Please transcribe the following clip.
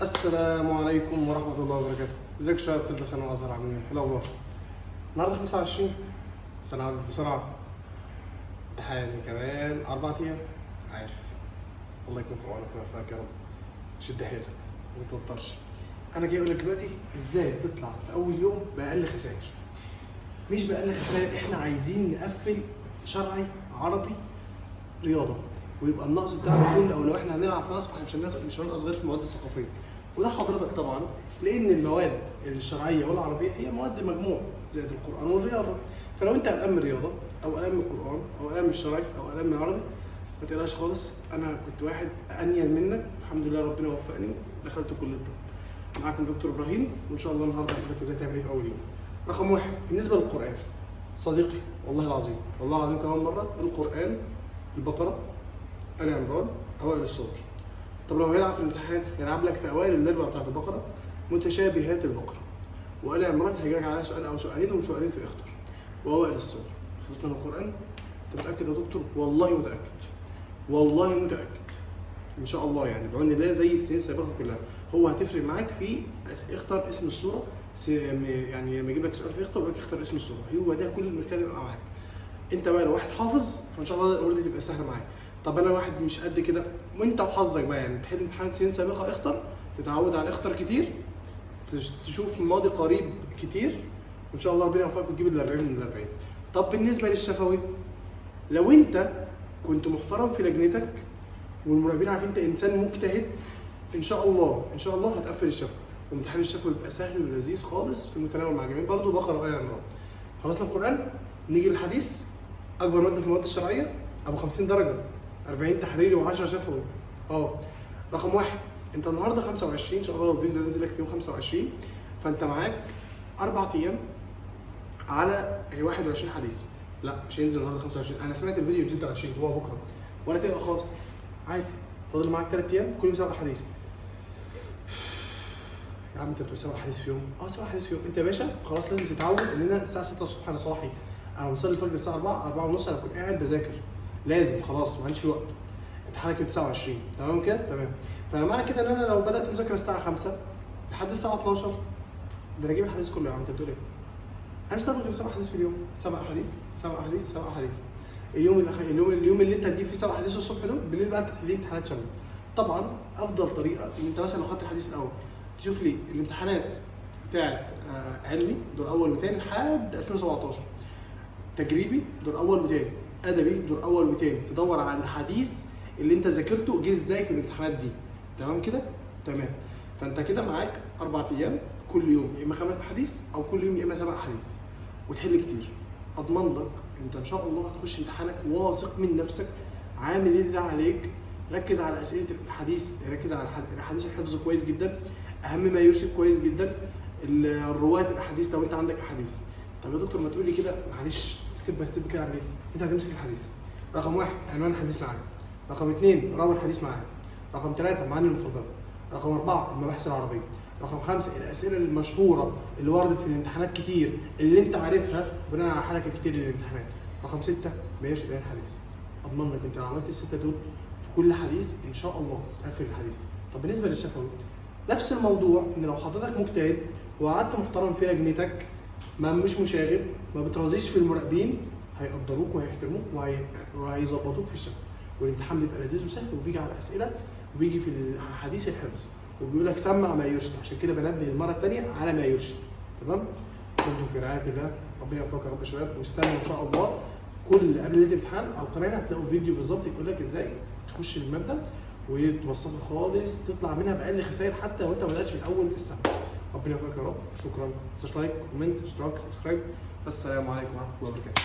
السلام عليكم ورحمة الله وبركاته. ازيك يا شباب ثالثة ثانوي أزهر، عاملين ايه؟ الأخبار؟ النهارده 25 السنة عدت بسرعة. امتحان كمان 4 أيام، عارف. الله يكون في عونك ويوفقك يا رب. شد حيلك ما تتوترش. أنا جاي أقول لك دلوقتي ازاي تطلع في أول يوم بأقل خسائر. مش بأقل خسائر، احنا عايزين نقفل شرعي عربي رياضة، ويبقى النقص بتاعنا كله، او لو احنا هنلعب في نقص فاحنا مش هننقص غير في المواد الثقافيه. وده حضرتك طبعا لان المواد الشرعيه والعربيه هي مواد مجموع زائد القران والرياضه. فلو انت قلقان من الرياضه او قلقان من القران او قلقان من الشرعي او قلقان من العربي ما تقلقش خالص. انا كنت واحد انيل منك، الحمد لله ربنا وفقني دخلت كليه الطب. معاكم دكتور ابراهيم، وان شاء الله النهارده هقول لك ازاي تعمل ايه في اول يوم. رقم واحد بالنسبه للقران، صديقي والله العظيم والله العظيم كمان مره، القران البقره، آل عمران، أوائل السور. طب لو هيلعب في الامتحان هيلعب لك في أوائل الأربع بتاعت البقرة متشابهات البقرة، وآل عمران هيجيلك عليها سؤال أو سؤالين وسؤالين في اختر، وأوائل السور. خلصنا من القرآن؟ أنت متأكد يا دكتور؟ والله متأكد، والله متأكد إن شاء الله، يعني بعون الله زي السنين السابقة كلها. هو هتفرق معاك في اختار اسم السورة، يعني لما يجيب لك سؤال في اختر ويقول لك اختار اسم السورة، هو ده كل المشكلة تبقى معاك. أنت بقى لو واحد حافظ فإن شاء الله الأمور دي تبقى سهلة معاك. طب انا واحد مش قد كده، وانت وحظك بقى، يعني تحل امتحان سنين سابقه اختر، تتعود على اختر كتير، تشوف ماضي قريب كتير، وان شاء الله ربنا يوفقك وتجيب ال 40 من ال 40. طب بالنسبه للشفوي، لو انت كنت محترم في لجنتك والمراقبين عارفين انت انسان مجتهد، ان شاء الله ان شاء الله هتقفل الشفوي، وامتحان الشفوي بيبقى سهل ولذيذ خالص في المتناول مع جميع برضه بقرا آل عمران. خلصنا القران، نيجي للحديث. اكبر ماده في المواد الشرعيه ابو 50 درجه، 40 تحريري و10 شفوي. رقم واحد، انت النهارده 25 ان شاء الله، الفيديو ده نزل لك فيه 25، فانت معاك 4 ايام على 21 حديث. لا مش هينزل النهارده 25، انا سمعت الفيديو بينزل 20 هو بكره، ولا تقلق خالص عادي. فاضل معاك 3 ايام كل يوم 7 حديث. يا عم انت بتقول 7 حديث في يوم؟ 7 حديث في يوم. انت يا باشا خلاص لازم تتعود ان انا الساعه 6 الصبح انا صاحي، انا بصلي الفجر الساعه 4 ونص انا كنت قاعد بذاكر، لازم خلاص ما عنديش في وقت. امتحانك يوم 29 تمام كده؟ تمام. فمعنى كده ان انا لو بدات مذاكره الساعه 5 لحد الساعه 12 ده انا اجيب الحديث كله. يا عم انت بتقول ايه؟ انا مش هضرب غير 7 حديث في اليوم، 7 حديث 7 حديث 7 حديث. اليوم اللي انت هتجيب فيه 7 حديث الصبح دول، بالليل بقى انت تحل امتحانات شامله. طبعا افضل طريقه ان انت مثلا لو خدت الحديث الاول تشوف لي الامتحانات بتاعت علمي دور اول وثاني لحد 2017، تجريبي دور اول وثاني، ادبي دور اول وثاني، تدور على الحديث اللي انت ذاكرته جه ازاي في الامتحانات دي. تمام كده؟ تمام. فانت كده معاك 4 ايام كل يوم يا اما 5 احاديث او كل يوم يا اما 7 احاديث، وتحل كتير. اضمن لك انت ان شاء الله هتخش امتحانك واثق من نفسك، عامل اللي عليك، ركز على اسئله الحديث، ركز على الاحاديث الحفظ كويس جدا، اهم ما يرشد كويس جدا، الروايه الاحاديث لو انت عندك احاديث. طب يا دكتور ما تقول لي كده معلش ستيب باي ستيب كده، اعمل ايه؟ انت هتمسك الحديث، رقم 1 عنوان الحديث معاك، رقم 2 راوي الحديث معاك، رقم 3 المعاني المفضله، رقم 4 المباحث العربيه، رقم 5 الاسئله المشهوره اللي وردت في الامتحانات كتير اللي انت عارفها بناء على حالك الكتير للامتحانات، رقم 6 ما يرشد الى الحديث. اضمن لك انت لو عملت ال6 دول في كل حديث ان شاء الله تقفل الحديث. طب بالنسبه للشفوي نفس الموضوع، ان لو حضرتك مجتهد وقعدت محترم في لجنتك، ما مش مشاغب، ما بترازيش في المراقبين، هيقدروك وهيحترموك وهيظبطوك في الشفوي. والامتحان بيبقى لذيذ وسهل، وبيجي على اسئله وبيجي في الحديث الحفظ، وبيقول لك سمع ما يرشد، عشان كده بنبه المره الثانيه على ما يرشد. تمام؟ كنتم في رعايه الله، ربنا يوفقك يا رب يا شباب، واستنوا ان شاء الله كل قبل ليله الامتحان على القناه هتلاقوا فيديو بالظبط يقول لك ازاي تخش الماده وتبسطها خالص، تطلع منها باقل خسائر حتى لو انت ما بداتش من اول السنه. ربنا يوفقك يا رب. شكرا. ما تنساش لايك، كومنت، اشتراك، سبسكرايب. السلام عليكم ورحمه الله وبركاته.